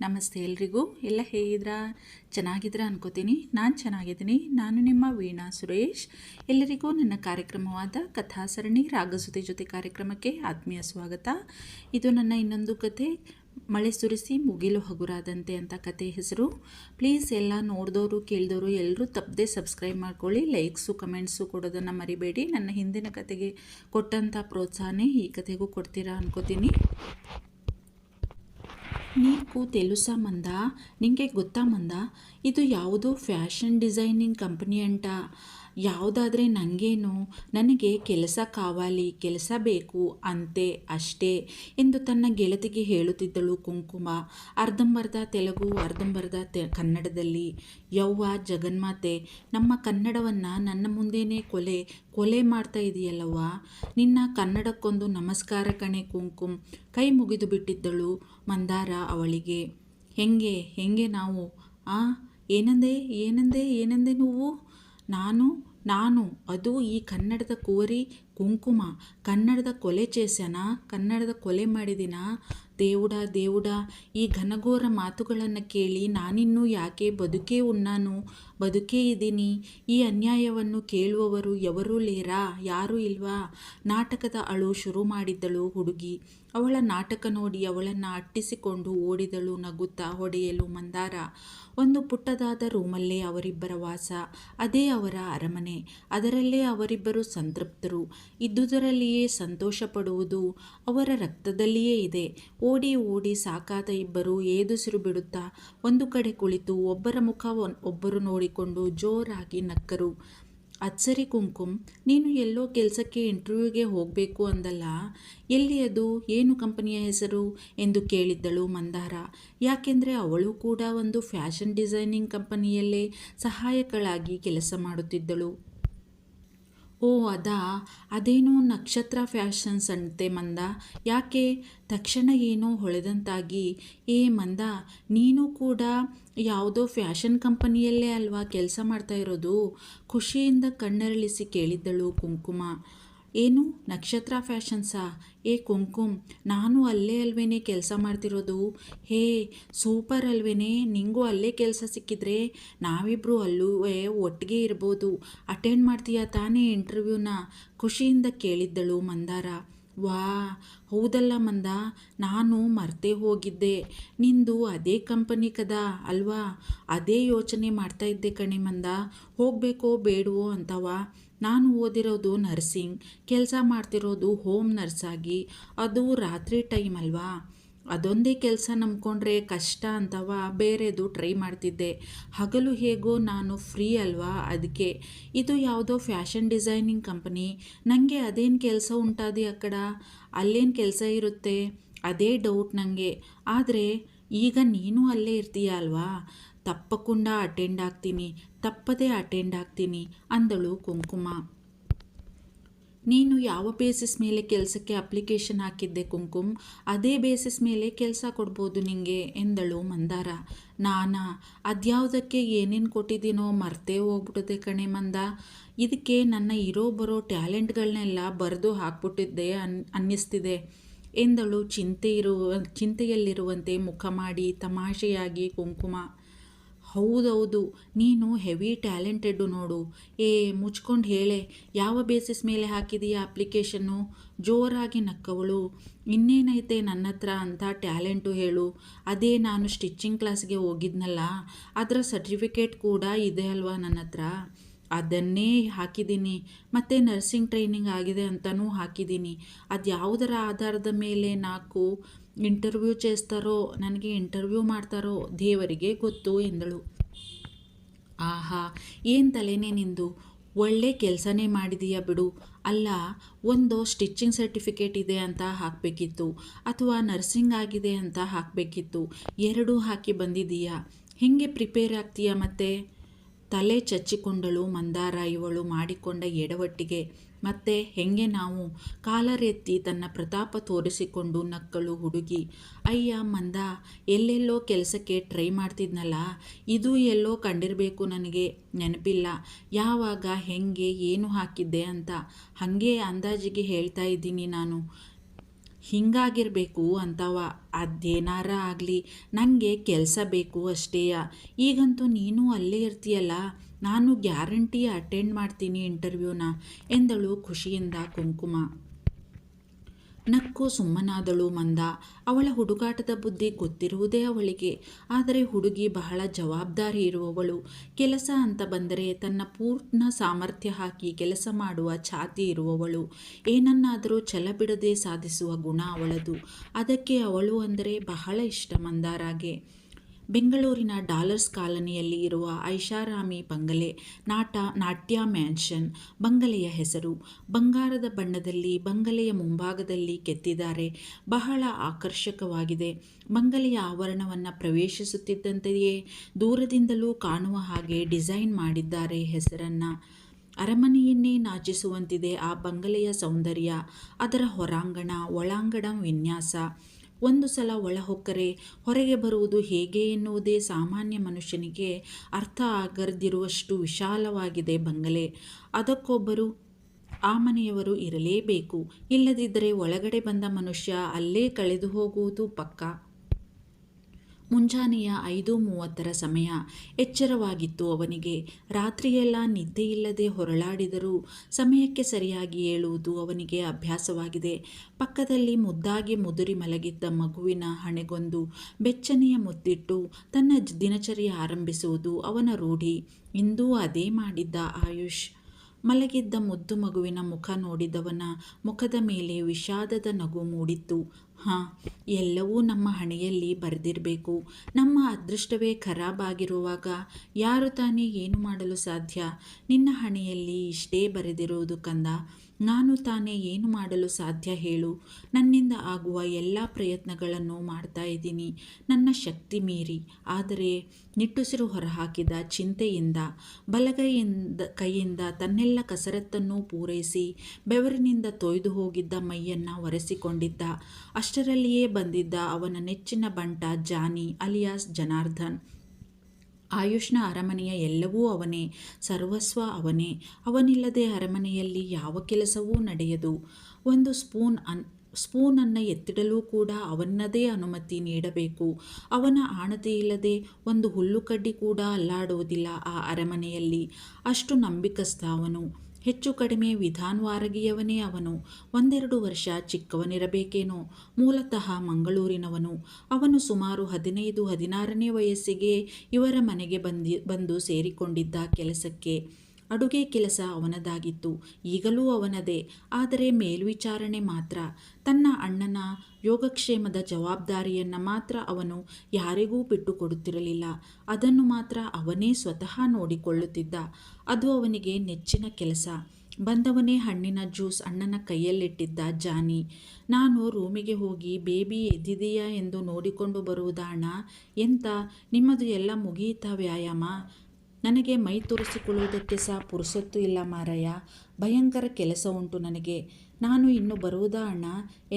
ನಮಸ್ತೆ ಎಲ್ರಿಗೂ. ಎಲ್ಲ ಹೇಗಿದ್ರಾ? ಚೆನ್ನಾಗಿದ್ರಾ ಅನ್ಕೋತೀನಿ. ನಾನು ಚೆನ್ನಾಗಿದ್ದೀನಿ. ನಾನು ನಿಮ್ಮ ವೀಣಾ ಸುರೇಶ್. ಎಲ್ಲರಿಗೂ ನನ್ನ ಕಾರ್ಯಕ್ರಮವಾದ ಕಥಾ ಸರಣಿ ರಾಗಸುತಿ ಜೊತೆ ಕಾರ್ಯಕ್ರಮಕ್ಕೆ ಆತ್ಮೀಯ ಸ್ವಾಗತ. ಇದು ನನ್ನ ಇನ್ನೊಂದು ಕತೆ, ಮಳೆ ಸುರಿಸಿ ಮುಗಿಲು ಹಗುರಾದಂತೆ ಅಂತ ಕತೆ ಹೆಸರು. ಪ್ಲೀಸ್ ಎಲ್ಲ ನೋಡಿದವರು ಕೇಳಿದವರು ಎಲ್ಲರೂ ತಪ್ಪದೆ ಸಬ್ಸ್ಕ್ರೈಬ್ ಮಾಡ್ಕೊಳ್ಳಿ. ಲೈಕ್ಸು ಕಮೆಂಟ್ಸು ಕೊಡೋದನ್ನು ಮರಿಬೇಡಿ. ನನ್ನ ಹಿಂದಿನ ಕತೆಗೆ ಕೊಟ್ಟಂಥ ಪ್ರೋತ್ಸಾಹನೇ ಈ ಕತೆಗೂ ಕೊಡ್ತೀರಾ ಅನ್ಕೋತೀನಿ. ನೀಕು తెలుసా ಮಂದ, ನಿಂಗೆ ಗೊತ್ತಾ ಮಂದ, ಇದು ಯಾವುದೋ ಫ್ಯಾಷನ್ ಡಿಸೈನಿಂಗ್ ಕಂಪನಿ ಅಂಟ. ಯಾವುದಾದ್ರೆ ನನಗೇನು, ನನಗೆ ಕೆಲಸ ಕಾವಾಲಿ, ಕೆಲಸ ಬೇಕು ಅಂತೆ ಅಷ್ಟೇ ಎಂದು ತನ್ನ ಗೆಳತಿಗೆ ಹೇಳುತ್ತಿದ್ದಳು ಕುಂಕುಮ. ಅರ್ಧಂಬರ್ಧ ತೆಲುಗು, ಅರ್ಧಂಬರ್ಧ ಕನ್ನಡದಲ್ಲಿ. ಯವ್ವ ಜಗನ್ಮಾತೆ, ನಮ್ಮ ಕನ್ನಡವನ್ನು ನನ್ನ ಮುಂದೆನೇ ಕೊಲೆ ಮಾಡ್ತಾ ಇದೆಯಲ್ಲವ್ವ. ನಿನ್ನ ಕನ್ನಡಕ್ಕೊಂದು ನಮಸ್ಕಾರ ಕಣೆ ಕುಂಕುಮ್. ಕೈ ಮುಗಿದು ಬಿಟ್ಟಿದ್ದಳು ಮಂದಾರ ಅವಳಿಗೆ. ಹೆಂಗೆ ನಾವು ಏನಂದೆ ಏನಂದೆ ಏನಂದೆ ನೀವು? ನಾನು ಅದು ಈ ಕನ್ನಡದ ಕೋರಿ ಕುಂಕುಮ. ಕನ್ನಡದ ಕೊಲೆ చేశానా? ಕನ್ನಡದ ಕೊಲೆ ಮಾಡಿದಿನ? దేవుడా, ಈ ಘನಘೋರ ಮಾತುಗಳನ್ನು ಕೇಳಿ ನಾನಿನ್ನೂ ಯಾಕೆ ಬದುಕೇ ಇದ್ದೀನಿ. ಈ ಅನ್ಯಾಯವನ್ನು ಕೇಳುವವರು ఎవರೂ ಲೇರಾ? ಯಾರೂ ಇಲ್ವಾ? ನಾಟಕದ ಅಳು ಶುರು ಮಾಡಿದ್ದಳು ಹುಡುಗಿ. ಅವಳ ನಾಟಕ ನೋಡಿ ಅವಳನ್ನು ಅಟ್ಟಿಸಿಕೊಂಡು ಓಡಿದಳು ನಗುತ್ತಾ ಹೊಡೆಯಲು ಮಂದಾರ. ಒಂದು ಪುಟ್ಟದಾದ ರೂಮಲ್ಲೇ ಅವರಿಬ್ಬರ ವಾಸ. ಅದೇ ಅವರ ಅರಮನೆ. ಅದರಲ್ಲೇ ಅವರಿಬ್ಬರು ಸಂತೃಪ್ತರು. ಇದ್ದುದರಲ್ಲಿಯೇ ಸಂತೋಷ ಪಡುವುದು ಅವರ ರಕ್ತದಲ್ಲಿಯೇ ಇದೆ. ಓಡಿ ಸಾಕಾದ ಇಬ್ಬರು ಏದುಸಿರು ಬಿಡುತ್ತಾ ಒಂದು ಕಡೆ ಕುಳಿತು ಒಬ್ಬರ ಮುಖ ಒಬ್ಬರು ನೋಡಿಕೊಂಡು ಜೋರಾಗಿ ನಕ್ಕರು. ಅದ್ಸರಿ ಕುಂಕುಮ್, ನೀನು ಎಲ್ಲೋ ಕೆಲಸಕ್ಕೆ ಇಂಟರ್ವ್ಯೂಗೆ ಹೋಗಬೇಕು ಅಂದಲ್ಲ, ಎಲ್ಲಿ ಅದು? ಏನು ಕಂಪನಿಯ ಹೆಸರು ಎಂದು ಕೇಳಿದ್ದಳು ಮಂದಾರ. ಯಾಕೆಂದರೆ ಅವಳು ಕೂಡ ಒಂದು ಫ್ಯಾಷನ್ ಡಿಸೈನಿಂಗ್ ಕಂಪನಿಯಲ್ಲೇ ಸಹಾಯಕಳಾಗಿ ಕೆಲಸ ಮಾಡುತ್ತಿದ್ದಳು. ಓ ಅದೇನೋ ನಕ್ಷತ್ರ ಫ್ಯಾಷನ್ಸ್ ಅಂತೆ ಮಂದ. ಯಾಕೆ? ತಕ್ಷಣ ಏನೋ ಹೊಳೆದಂತಾಗಿ, ಮಂದ, ನೀನು ಕೂಡ ಯಾವುದೋ ಫ್ಯಾಷನ್ ಕಂಪನಿಯಲ್ಲೇ ಅಲ್ವಾ ಕೆಲಸ ಮಾಡ್ತಾ ಇರೋದು? ಖುಷಿಯಿಂದ ಕಣ್ಣರಳಿಸಿ ಕೇಳಿದ್ದಳು ಕುಂಕುಮ. ಏನು ನಕ್ಷತ್ರ ಫ್ಯಾಷನ್ಸಾ? ಕುಂಕುಮ್, ನಾನು ಅಲ್ಲೇ ಅಲ್ವೇನೆ ಕೆಲಸ ಮಾಡ್ತಿರೋದು. ಸೂಪರ್ ಅಲ್ವೇನೆ. ನಿಂಗೂ ಅಲ್ಲೇ ಕೆಲಸ ಸಿಕ್ಕಿದ್ರೆ ನಾವಿಬ್ಬರು ಅಲ್ಲೂ ಒಟ್ಟಿಗೆ ಇರ್ಬೋದು. ಅಟೆಂಡ್ ಮಾಡ್ತೀಯಾ ತಾನೇ ಇಂಟರ್ವ್ಯೂನ? ಖುಷಿಯಿಂದ ಕೇಳಿದ್ದಳು ಮಂದಾರ. ವಾ, ಹೌದಲ್ಲ ಮಂದ, ನಾನು ಮರ್ತೇ ಹೋಗಿದ್ದೆ. ನಿಂದು ಅದೇ ಕಂಪನಿ ಕದಾ ಅಲ್ವಾ? ಅದೇ ಯೋಚನೆ ಮಾಡ್ತಾ ಇದ್ದೆ ಕಣೆ ಮಂದ. ಹೋಗಬೇಕೋ ಬೇಡವೋ ಅಂತವ. ನಾನು ಓದಿರೋದು ನರ್ಸಿಂಗ್, ಕೆಲಸ ಮಾಡ್ತಿರೋದು ಹೋಮ್ ನರ್ಸಾಗಿ. ಅದು ರಾತ್ರಿ ಟೈಮ್ ಅಲ್ವಾ? ಅದೊಂದೇ ಕೆಲಸ ನಂಬ್ಕೊಂಡ್ರೆ ಕಷ್ಟ ಅಂತವ ಬೇರೆದು ಟ್ರೈ ಮಾಡ್ತಿದ್ದೆ. ಹಗಲು ಹೇಗೋ ನಾನು ಫ್ರೀ ಅಲ್ವಾ, ಅದಕ್ಕೆ. ಇದು ಯಾವುದೋ ಫ್ಯಾಷನ್ ಡಿಸೈನಿಂಗ್ ಕಂಪನಿ. ನನಗೆ ಅದೇನು ಕೆಲಸ ಉಂಟಾದಿ ಅಕ್ಕಡ? ಅಲ್ಲೇನು ಕೆಲಸ ಇರುತ್ತೆ? ಅದೇ ಡೌಟ್ ನನಗೆ. ಆದರೆ ಈಗ ನೀನು ಅಲ್ಲೇ ಇರ್ತೀಯ ಅಲ್ವಾ? ತಪ್ಪದೇ ಅಟೆಂಡ್ ಆಗ್ತೀನಿ ಅಂದಳು ಕುಂಕುಮ. ನೀನು ಯಾವ ಬೇಸಿಸ್ ಮೇಲೆ ಕೆಲಸಕ್ಕೆ ಅಪ್ಲಿಕೇಶನ್ ಹಾಕಿದ್ದೆ ಕುಂಕುಮ್? ಅದೇ ಬೇಸಿಸ್ ಮೇಲೆ ಕೆಲಸ ಕೊಡ್ಬೋದು ನಿಂಗೆ ಎಂದಳು ಮಂದಾರ. ಅದ್ಯಾವುದಕ್ಕೆ ಏನೇನು ಕೊಟ್ಟಿದ್ದೀನೋ ಮರ್ತೇ ಹೋಗ್ಬಿಟ್ಟಿದೆ ಕಣೆ ಮಂದ. ಇದಕ್ಕೆ ನನ್ನ ಇರೋ ಬರೋ ಟ್ಯಾಲೆಂಟ್ಗಳನ್ನೆಲ್ಲ ಬರೆದು ಹಾಕ್ಬಿಟ್ಟಿದ್ದೆ ಅನ್ನಿಸ್ತಿದೆ ಎಂದಳು ಚಿಂತೆಯಲ್ಲಿರುವಂತೆ ಮುಖ ಮಾಡಿ ತಮಾಷೆಯಾಗಿ ಕುಂಕುಮ. ಹೌದೌದು, ನೀನು ಹೆವಿ ಟ್ಯಾಲೆಂಟೆಡ್ಡು ನೋಡು. ಮುಚ್ಕೊಂಡು ಹೇಳೆ, ಯಾವ ಬೇಸಿಸ್ ಮೇಲೆ ಹಾಕಿದೀಯ ಅಪ್ಲಿಕೇಶನ್ನು? ಜೋರಾಗಿ ನಕ್ಕವಳು. ಇನ್ನೇನೈತೆ ನನ್ನ ಹತ್ರ ಅಂತ ಟ್ಯಾಲೆಂಟು ಹೇಳು. ಅದೇ ನಾನು ಸ್ಟಿಚ್ಚಿಂಗ್ ಕ್ಲಾಸ್ಗೆ ಹೋಗಿದ್ನಲ್ಲ, ಅದರ ಸರ್ಟಿಫಿಕೇಟ್ ಕೂಡ ಇದೆ ಅಲ್ವಾ ನನ್ನ ಹತ್ರ. ಅದನ್ನೇ ಹಾಕಿದ್ದೀನಿ. ಮತ್ತು ನರ್ಸಿಂಗ್ ಟ್ರೈನಿಂಗ್ ಆಗಿದೆ ಅಂತಲೂ ಹಾಕಿದ್ದೀನಿ. ಅದು ಯಾವುದರ ಆಧಾರದ ಮೇಲೆ నాకు ಇಂಟರ್ವ್ಯೂ చేస్తారో, ನನಗೆ ಇಂಟರ್ವ್ಯೂ ಮಾಡ್ತಾರೋ ದೇವರಿಗೆ ಗೊತ್ತು ಎಂದಳು. ಆಹಾ, ಏನು ತಲೆನೇ ನಿಂದು. ಒಳ್ಳೆ ಕೆಲಸನೇ ಮಾಡಿದೀಯ ಬಿಡು. ಅಲ್ಲ, ಒಂದು ಸ್ಟಿಚ್ಚಿಂಗ್ ಸರ್ಟಿಫಿಕೇಟ್ ಇದೆ ಅಂತ ಹಾಕಬೇಕಿತ್ತು, ಅಥವಾ ನರ್ಸಿಂಗ್ ಆಗಿದೆ ಅಂತ ಹಾಕಬೇಕಿತ್ತು. ಎರಡೂ ಹಾಕಿ ಬಂದಿದ್ದೀಯಾ. ಹೇಗೆ ಪ್ರಿಪೇರ್ ಆಗ್ತೀಯ ಮತ್ತೆ? ತಲೆ ಚಚ್ಚಿಕೊಂಡಳು ಮಂದಾರ ಇವಳು ಮಾಡಿಕೊಂಡ ಎಡವಟ್ಟಿಗೆ. ಮತ್ತೆ ಹೆಂಗೆ ನಾವು? ಕಾಲರ್ ಎತ್ತಿ ತನ್ನ ಪ್ರತಾಪ ತೋರಿಸಿಕೊಂಡು ನಕ್ಕಳು ಹುಡುಗಿ. ಅಯ್ಯ ಮಂದ, ಎಲ್ಲೆಲ್ಲೋ ಕೆಲಸಕ್ಕೆ ಟ್ರೈ ಮಾಡ್ತಿದ್ನಲ್ಲ, ಇದು ಎಲ್ಲೋ ಕಂಡಿರಬೇಕು. ನನಗೆ ನೆನಪಿಲ್ಲ ಯಾವಾಗ ಹೆಂಗೆ ಏನು ಹಾಕಿದ್ದೆ ಅಂತ. ಹಾಗೆ ಅಂದಾಜಿಗೆ ಹೇಳ್ತಾ ಇದ್ದೀನಿ ನಾನು. ಹಿಂಗಾಗಿರಬೇಕು ಅಂತವ. ಅದೇನಾರ ಆಗಲಿ, ನನಗೆ ಕೆಲಸ ಬೇಕು ಅಷ್ಟೇಯ. ಈಗಂತೂ ನೀನು ಅಲ್ಲೇ ಇರ್ತೀಯಲ್ಲ, ನಾನು ಗ್ಯಾರಂಟಿ ಅಟೆಂಡ್ ಮಾಡ್ತೀನಿ ಇಂಟರ್ವ್ಯೂನ ಎಂದಳು ಖುಷಿಯಿಂದ ಕುಂಕುಮ. ನಕ್ಕು ಸುಮ್ಮನಾದಳು ಮಂದ. ಅವಳ ಹುಡುಗಾಟದ ಬುದ್ಧಿ ಗೊತ್ತಿರುವುದೇ ಅವಳಿಗೆ. ಆದರೆ ಹುಡುಗಿ ಬಹಳ ಜವಾಬ್ದಾರಿ ಇರುವವಳು. ಕೆಲಸ ಅಂತ ಬಂದರೆ ತನ್ನ ಪೂರ್ಣ ಸಾಮರ್ಥ್ಯ ಹಾಕಿ ಕೆಲಸ ಮಾಡುವ ಛಾತಿ ಇರುವವಳು. ಏನನ್ನಾದರೂ ಛಲ ಬಿಡದೆ ಸಾಧಿಸುವ ಗುಣ ಅವಳದು. ಅದಕ್ಕೆ ಅವಳು ಅಂದರೆ ಬಹಳ ಇಷ್ಟ ಮಂದಾರಾಗೆ. ಬೆಂಗಳೂರಿನ ಡಾಲರ್ಸ್ ಕಾಲನಿಯಲ್ಲಿ ಇರುವ ಐಷಾರಾಮಿ ಬಂಗಲೆ, ನಾಟ್ಯ ಮ್ಯಾನ್ಷನ್ ಬಂಗಲೆಯ ಹೆಸರು. ಬಂಗಾರದ ಬಣ್ಣದಲ್ಲಿ ಬಂಗಲೆಯ ಮುಂಭಾಗದಲ್ಲಿ ಕೆತ್ತಿದ್ದಾರೆ. ಬಹಳ ಆಕರ್ಷಕವಾಗಿದೆ. ಬಂಗಲೆಯ ಆವರಣವನ್ನು ಪ್ರವೇಶಿಸುತ್ತಿದ್ದಂತೆಯೇ ದೂರದಿಂದಲೂ ಕಾಣುವ ಹಾಗೆ ಡಿಸೈನ್ ಮಾಡಿದ್ದಾರೆ ಹೆಸರನ್ನು. ಅರಮನೆಯನ್ನೇ ನಾಚಿಸುವಂತಿದೆ ಆ ಬಂಗಲೆಯ ಸೌಂದರ್ಯ, ಅದರ ಹೊರಾಂಗಣ ಒಳಾಂಗಣ ವಿನ್ಯಾಸ. ಒಂದು ಸಲ ಒಳಹೊಕ್ಕರೆ ಹೊರಗೆ ಬರುವುದು ಹೇಗೆ ಎನ್ನುವುದೇ ಸಾಮಾನ್ಯ ಮನುಷ್ಯನಿಗೆ ಅರ್ಥ ಆಗದಿರುವಷ್ಟು ವಿಶಾಲವಾಗಿದೆ ಬಂಗಲೆ. ಅದಕ್ಕೊಬ್ಬರು ಆ ಮನೆಯವರು ಇರಲೇಬೇಕು. ಇಲ್ಲದಿದ್ದರೆ ಒಳಗಡೆ ಬಂದ ಮನುಷ್ಯ ಅಲ್ಲೇ ಕಳೆದು ಹೋಗುವುದು ಪಕ್ಕಾ. ಮುಂಜಾನೆಯ 5:30 ಸಮಯ. ಎಚ್ಚರವಾಗಿತ್ತು ಅವನಿಗೆ. ರಾತ್ರಿಯೆಲ್ಲ ನಿದ್ದೆಯಿಲ್ಲದೆ ಹೊರಳಾಡಿದರೂ ಸಮಯಕ್ಕೆ ಸರಿಯಾಗಿ ಏಳುವುದು ಅವನಿಗೆ ಅಭ್ಯಾಸವಾಗಿದೆ. ಪಕ್ಕದಲ್ಲಿ ಮುದ್ದಾಗಿ ಮುದುರಿ ಮಲಗಿದ್ದ ಮಗುವಿನ ಹಣೆಗೊಂದು ಬೆಚ್ಚನೆಯ ಮುದ್ದಿಟ್ಟು ತನ್ನ ದಿನಚರಿ ಆರಂಭಿಸುವುದು ಅವನ ರೂಢಿ. ಇಂದೂ ಅದೇ ಮಾಡಿದ್ದ ಆಯುಷ್. ಮಲಗಿದ್ದ ಮುದ್ದು ಮಗುವಿನ ಮುಖ ನೋಡಿದವನ ಮುಖದ ಮೇಲೆ ವಿಷಾದದ ನಗು ಮೂಡಿತ್ತು. ಎಲ್ಲವೂ ನಮ್ಮ ಹಣೆಯಲ್ಲಿ ಬರೆದಿರಬೇಕು. ನಮ್ಮ ಅದೃಷ್ಟವೇ ಖರಾಬಾಗಿರುವಾಗ ಯಾರು ತಾನೇ ಏನು ಮಾಡಲು ಸಾಧ್ಯ? ನಿನ್ನ ಹಣೆಯಲ್ಲಿ ಇಷ್ಟೇ ಬರೆದಿರುವುದು ಕಂದ. ನಾನು ತಾನೇ ಏನು ಮಾಡಲು ಸಾಧ್ಯ ಹೇಳು? ನನ್ನಿಂದ ಆಗುವ ಎಲ್ಲ ಪ್ರಯತ್ನಗಳನ್ನು ಮಾಡ್ತಾ ಇದ್ದೀನಿ, ನನ್ನ ಶಕ್ತಿ ಮೀರಿ. ಆದರೆ ನಿಟ್ಟುಸಿರು ಹೊರಹಾಕಿದ ಚಿಂತೆಯಿಂದ ಕೈಯಿಂದ ತನ್ನೆಲ್ಲ ಕಸರತ್ತನ್ನು ಪೂರೈಸಿ ಬೆವರಿನಿಂದ ತೊಯ್ದು ಹೋಗಿದ್ದ ಮೈಯನ್ನು ಒರೆಸಿಕೊಂಡಿದ್ದ. ಅಷ್ಟರಲ್ಲಿಯೇ ಬಂದಿದ್ದ ಅವನ ನೆಚ್ಚಿನ ಬಂಟ ಜಾನಿ ಅಲಿಯಾಸ್ ಜನಾರ್ದನ್. ಆಯುಷ್ನ ಅರಮನೆಯ ಎಲ್ಲವೂ ಅವನೇ, ಸರ್ವಸ್ವ ಅವನೇ. ಅವನಿಲ್ಲದೆ ಅರಮನೆಯಲ್ಲಿ ಯಾವ ಕೆಲಸವೂ ನಡೆಯದು. ಒಂದು ಸ್ಪೂನನ್ನು ಎತ್ತಿಡಲು ಕೂಡ ಅವನದೇ ಅನುಮತಿ ನೀಡಬೇಕು. ಅವನ ಆಣತಿಯಿಲ್ಲದೆ ಒಂದು ಹುಲ್ಲುಕಡ್ಡಿ ಕೂಡ ಅಲ್ಲಾಡುವುದಿಲ್ಲ ಆ ಅರಮನೆಯಲ್ಲಿ. ಅಷ್ಟು ನಂಬಿಕಸ್ಥ ಅವನು. ಹೆಚ್ಚು ಕಡಿಮೆ ವಿಧಾನವಾರಗಿಯವನೇ ಅವನು. 1-2 ವರ್ಷ ಚಿಕ್ಕವನಿರಬೇಕೇನೋ. ಮೂಲತಃ ಮಂಗಳೂರಿನವನು. ಅವನು ಸುಮಾರು 15-16ನೇ ವಯಸ್ಸಿಗೆ ಇವರ ಮನೆಗೆ ಬಂದು ಸೇರಿಕೊಂಡಿದ್ದ ಕೆಲಸಕ್ಕೆ. ಅಡುಗೆ ಕೆಲಸ ಅವನದಾಗಿತ್ತು, ಈಗಲೂ ಅವನದೇ. ಆದರೆ ಮೇಲ್ವಿಚಾರಣೆ ಮಾತ್ರ. ತನ್ನ ಅಣ್ಣನ ಯೋಗಕ್ಷೇಮದ ಜವಾಬ್ದಾರಿಯನ್ನು ಮಾತ್ರ ಅವನು ಯಾರಿಗೂ ಬಿಟ್ಟುಕೊಡುತ್ತಿರಲಿಲ್ಲ. ಅದನ್ನು ಮಾತ್ರ ಅವನೇ ಸ್ವತಃ ನೋಡಿಕೊಳ್ಳುತ್ತಿದ್ದ. ಅದು ಅವನಿಗೆ ನೆಚ್ಚಿನ ಕೆಲಸ. ಬಂದವನೇ ಹಣ್ಣಿನ ಜ್ಯೂಸ್ ಅಣ್ಣನ ಕೈಯಲ್ಲಿಟ್ಟಿದ್ದ ಜಾನಿ. ನಾನು ರೂಮಿಗೆ ಹೋಗಿ ಬೇಬಿ ಎದ್ದಿದೆಯಾ ಎಂದು ನೋಡಿಕೊಂಡು ಬರುವುದಾ ಅಣ್ಣ? ಎಂತ ನಿಮ್ಮದು ಎಲ್ಲ ಮುಗಿಯಿತಾ ವ್ಯಾಯಾಮ? ನನಗೆ ಮೈ ತೋರಿಸಿಕೊಳ್ಳುವುದಕ್ಕೆ ಸಹ ಪುರುಸೊತ್ತು ಇಲ್ಲ ಮಾರಯ್ಯ. ಭಯಂಕರ ಕೆಲಸ ಉಂಟು ನನಗೆ. ನಾನು ಇನ್ನು ಬರುವುದಾ ಅಣ್ಣ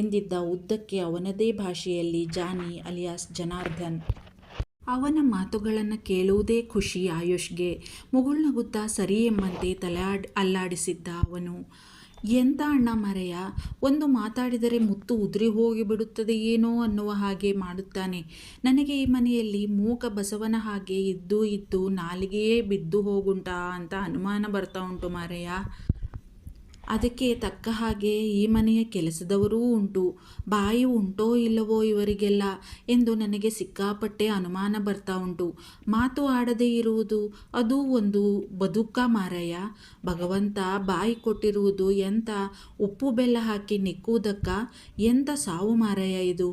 ಎಂದಿದ್ದ ಉದ್ದಕ್ಕೆ ಅವನದೇ ಭಾಷೆಯಲ್ಲಿ ಜಾನಿ ಅಲಿಯಾಸ್ ಜನಾರ್ದನ್. ಅವನ ಮಾತುಗಳನ್ನು ಕೇಳುವುದೇ ಖುಷಿ ಆಯುಷ್ಗೆ. ಮುಗುಳ್ನಗುತ್ತಾ ಸರಿ ಎಂಬಂತೆ ತಲೆ ಅಲ್ಲಾಡಿಸಿದ್ದ ಅವನು. ಎಂತ ಅಣ್ಣ ಮಾರಯ್ಯ, ಒಂದು ಮಾತಾಡಿದರೆ ಮುತ್ತು ಉದುರಿ ಹೋಗಿಬಿಡುತ್ತದೆಯೇನೋ ಅನ್ನುವ ಹಾಗೆ ಮಾಡುತ್ತಾನೆ. ನನಗೆ ಈ ಮನೆಯಲ್ಲಿ ಮೂಕ ಬಸವನ ಹಾಗೆ ಇದ್ದು ನಾಲಿಗೆಯೇ ಬಿದ್ದು ಹೋಗುಂಟಾ ಅಂತ ಅನುಮಾನ ಬರ್ತಾ ಉಂಟು ಮಾರಯ್ಯ. ಅದಕ್ಕೆ ತಕ್ಕ ಹಾಗೆ ಈ ಮನೆಯ ಕೆಲಸದವರೂ ಉಂಟು. ಬಾಯಿ ಉಂಟೋ ಇಲ್ಲವೋ ಇವರಿಗೆಲ್ಲ ಎಂದು ನನಗೆ ಸಿಕ್ಕಾಪಟ್ಟೆ ಅನುಮಾನ ಬರ್ತಾ ಉಂಟು. ಮಾತು ಆಡದೇ ಇರುವುದು ಅದು ಒಂದು ಬದುಕ ಮಾರಯ್ಯ. ಭಗವಂತ ಬಾಯಿ ಕೊಟ್ಟಿರುವುದು ಎಂಥ ಉಪ್ಪು ಬೆಲ್ಲ ಹಾಕಿ ನಿಕ್ಕುವುದಕ್ಕ? ಎಂಥ ಸಾವು ಮಾರಯ್ಯ ಇದು.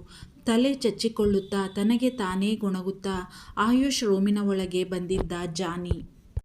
ತಲೆ ಚಚ್ಚಿಕೊಳ್ಳುತ್ತಾ ತನಗೆ ತಾನೇ ಗೊಣಗುತ್ತಾ ಆಯುಷ್ ರೂಮಿನ ಒಳಗೆ ಬಂದಿದ್ದ ಜಾನಿ.